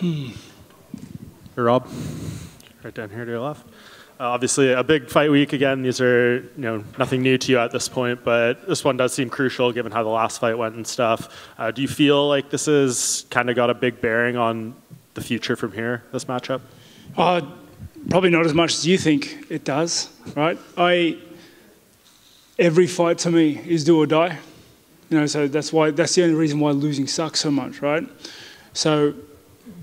Hey, Rob, right down here to your left. Obviously, a big fight week again. These are nothing new to you at this point, but this one does seem crucial given how the last fight went and stuff. Do you feel like this has kind of got a big bearing on the future from here, this matchup? Probably not as much as you think it does, right? Every fight to me is do or die. So that's the only reason why losing sucks so much, right? So,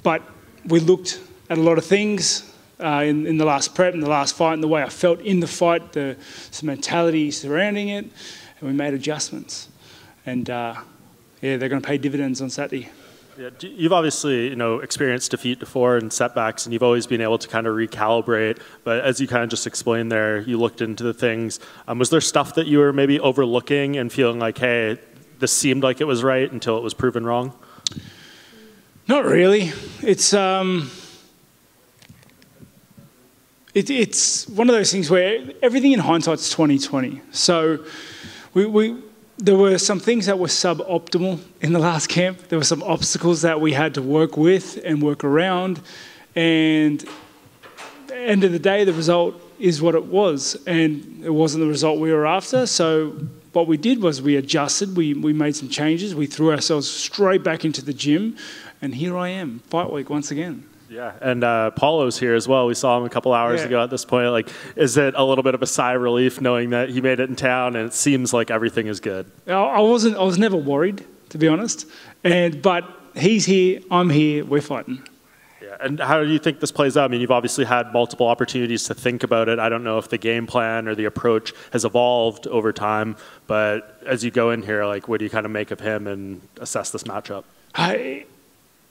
but we looked at a lot of things in the last prep, in the last fight, and the way I felt in the fight, some mentality surrounding it, and we made adjustments. And they're going to pay dividends on Saturday. Yeah, you've obviously experienced defeat before and setbacks, and you've always been able to kind of recalibrate. But as you kind of just explained there, you looked into the things. Was there stuff that you were maybe overlooking and feeling like, hey, this seemed like it was right until it was proven wrong? Not really. It's one of those things where everything in hindsight's 20/20. So there were some things that were suboptimal in the last camp. There were some obstacles that we had to work with and work around. And at the end of the day, the result is what it was. And it wasn't the result we were after. So what we did was we adjusted. We made some changes. We threw ourselves straight back into the gym. And here I am, fight week once again. Yeah, and Paulo's here as well. We saw him a couple hours ago at this point. Like, is it a little bit of a sigh of relief knowing that he made it in town and it seems like everything is good? I was never worried, to be honest. But he's here, I'm here, we're fighting. Yeah, and how do you think this plays out? I mean, you've obviously had multiple opportunities to think about it. I don't know if the game plan or the approach has evolved over time, but as you go in here, like, what do you kind of make of him and assess this matchup?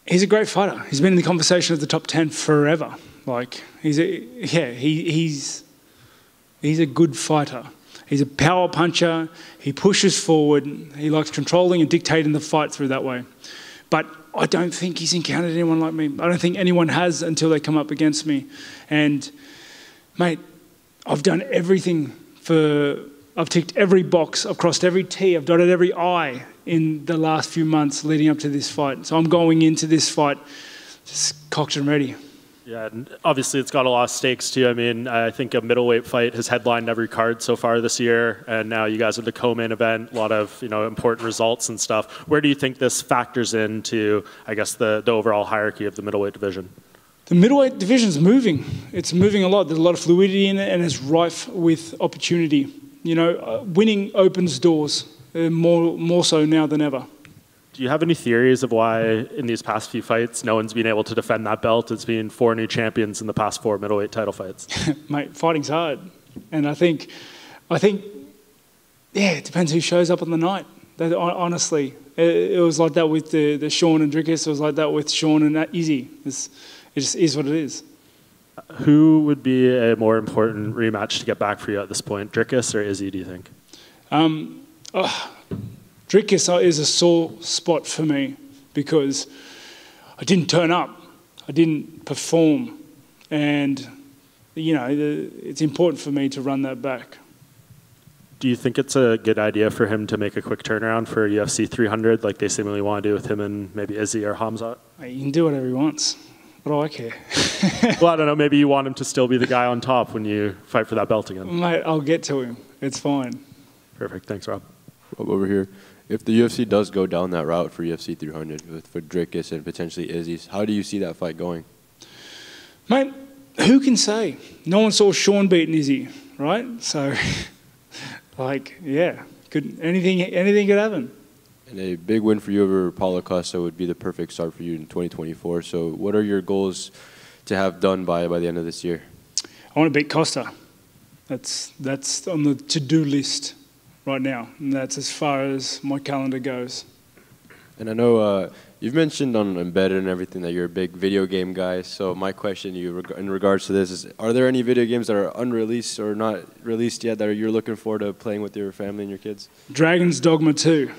He's a great fighter. He's been in the conversation of the top 10 forever. Like, he's a good fighter. He's a power puncher. He pushes forward. He likes controlling and dictating the fight through that way. But I don't think he's encountered anyone like me. I don't think anyone has until they come up against me. And, mate, I've done everything I've ticked every box, I've crossed every T, I've dotted every I in the last few months leading up to this fight. So I'm going into this fight just cocked and ready. Yeah, and obviously it's got a lot of stakes too. I mean, I think a middleweight fight has headlined every card so far this year, and now you guys are the co-main event, a lot of important results and stuff. Where do you think this factors into, I guess, the overall hierarchy of the middleweight division? The middleweight division's moving. It's moving a lot. There's a lot of fluidity in it, and it's rife with opportunity. Winning opens doors, more so now than ever. Do you have any theories of why in these past few fights no one's been able to defend that belt? It's been 4 new champions in the past 4 middleweight title fights. Mate, fighting's hard. And I think, it depends who shows up on the night. Honestly, it was like that with the Sean and Drickus. It was like that with Sean and Izzy. It just is what it is. Who would be a more important rematch to get back for you at this point, Drickus or Izzy, do you think? Drickus is a sore spot for me because I didn't turn up. I didn't perform. And, it's important for me to run that back. Do you think it's a good idea for him to make a quick turnaround for UFC 300 like they seemingly want to do with him and maybe Izzy or Hamzat? He can do whatever he wants. What do I care? Well, I don't know. Maybe you want him to still be the guy on top when you fight for that belt again. Mate, I'll get to him. It's fine. Perfect. Thanks, Rob. Rob over here. If the UFC does go down that route for UFC 300 for Drickus and potentially Izzy, how do you see that fight going? Mate, who can say? No one saw Sean beating Izzy, right? So, anything could happen. And a big win for you over Paulo Costa would be the perfect start for you in 2024. So what are your goals to have done by the end of this year? I want to beat Costa. That's on the to-do list right now. And that's as far as my calendar goes. And I know you've mentioned on Embedded and everything that you're a big video game guy. So my question to you in regards to this is, are there any video games that are unreleased or not released yet that you're looking forward to playing with your family and your kids? Dragon's Dogma 2.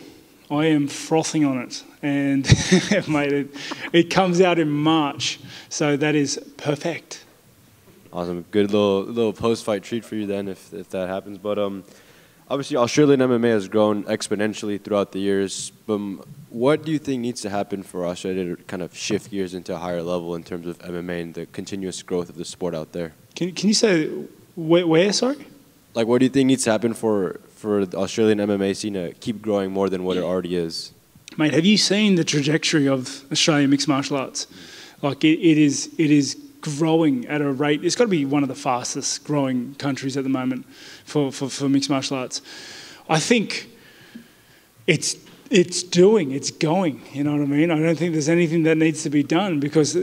I am frothing on it, and mate, it comes out in March, so that is perfect. Awesome, good little post-fight treat for you then if that happens. But obviously Australian MMA has grown exponentially throughout the years. But what do you think needs to happen for Australia to kind of shift gears into a higher level in terms of MMA and the continuous growth of the sport out there? Can you say where, sorry? Like, what do you think needs to happen for the Australian MMA scene to keep growing more than what it already is? Mate, have you seen the trajectory of Australian mixed martial arts? Like, it is growing at a rate. It's got to be one of the fastest growing countries at the moment for mixed martial arts. I think it's going, you know what I mean? I don't think there's anything that needs to be done because,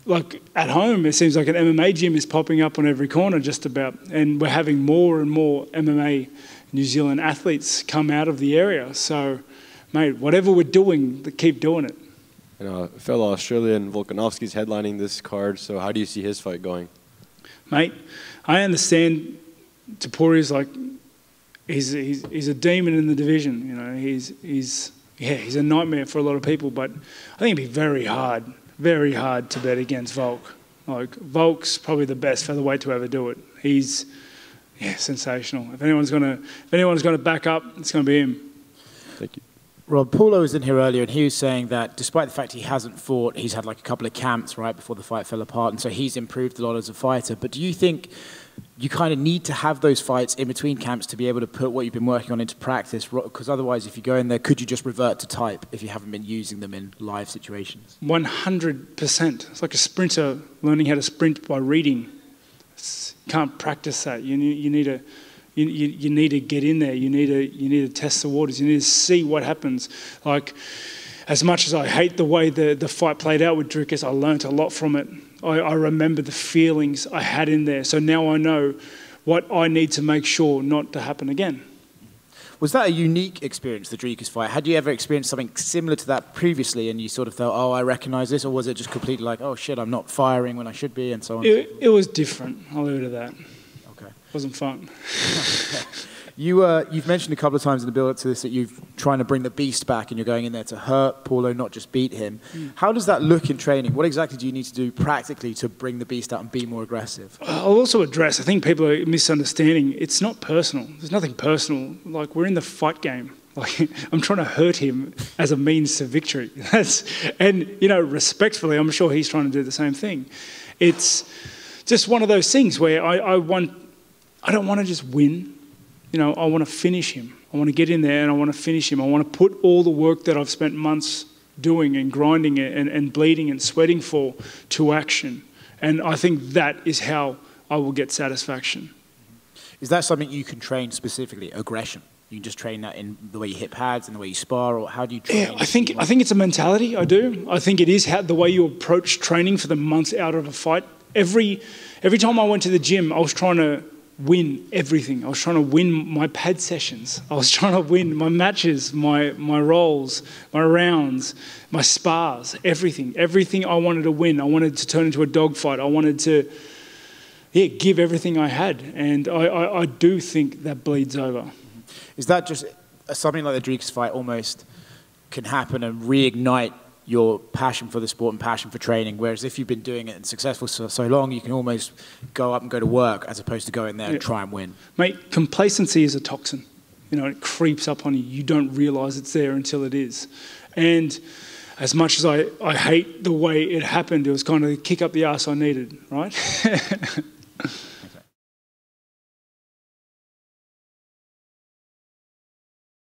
like, at home, it seems like an MMA gym is popping up on every corner just about, and we're having more and more MMA New Zealand athletes come out of the area. So, mate, whatever we're doing, keep doing it. And fellow Australian Volkanovski's headlining this card, so how do you see his fight going? Mate, I understand Tapori's like, he's a demon in the division, you know, he's a nightmare for a lot of people, but I think it'd be very hard to bet against Volk. Like, Volk's probably the best featherweight to ever do it. He's, sensational. If anyone's gonna back up, it's gonna be him. Thank you. Rob, Paulo was in here earlier and he was saying that despite the fact he hasn't fought, he's had like a couple of camps right before the fight fell apart, and so he's improved a lot as a fighter. But do you think you kind of need to have those fights in between camps to be able to put what you've been working on into practice? Because otherwise, if you go in there, could you just revert to type if you haven't been using them in live situations? 100%. It's like a sprinter learning how to sprint by reading. You can't practice that. You need to get in there. You need to test the waters. You need to see what happens. Like, as much as I hate the way the fight played out with Dricus, I learnt a lot from it. I remember the feelings I had in there. So now I know what I need to make sure not to happen again. Was that a unique experience, the Dricus fight? Had you ever experienced something similar to that previously and you sort of thought, oh, I recognise this? Or was it just completely like, oh, shit, I'm not firing when I should be and so on? It was different. I'll leave it at that. Okay. It wasn't fun. You've mentioned a couple of times in the build-up to this that you're trying to bring the beast back and you're going in there to hurt Paulo, not just beat him. How does that look in training? What exactly do you need to do practically to bring the beast out and be more aggressive? I'll also address, I think people are misunderstanding, it's not personal. There's nothing personal. Like, we're in the fight game. Like, I'm trying to hurt him as a means to victory. And, you know, respectfully, I'm sure he's trying to do the same thing. It's just one of those things where I don't want to just win. You know, I want to finish him. I want to get in there and I want to finish him. I want to put all the work that I've spent months doing and grinding it and bleeding and sweating for to action. And I think that is how I will get satisfaction. Is that something you can train specifically, aggression? You can just train that in the way you hit pads and the way you spar, or how do you train? Yeah, I think it's a mentality, I do. I think it is the way you approach training for the months out of a fight. Every time I went to the gym, I was trying to win everything. I was trying to win my pad sessions. I was trying to win my matches, my rolls, my rounds, my spars, everything. Everything I wanted to win. I wanted to turn into a dogfight. I wanted to give everything I had. And I do think that bleeds over. Is that just something like the Dricus fight almost can happen and reignite your passion for the sport and passion for training, whereas if you've been doing it and successful so long, you can almost go up and go to work as opposed to go in there and try and win? Mate, complacency is a toxin. You know, it creeps up on you. You don't realise it's there until it is. And as much as I hate the way it happened, it was kind of the kick up the arse I needed, right?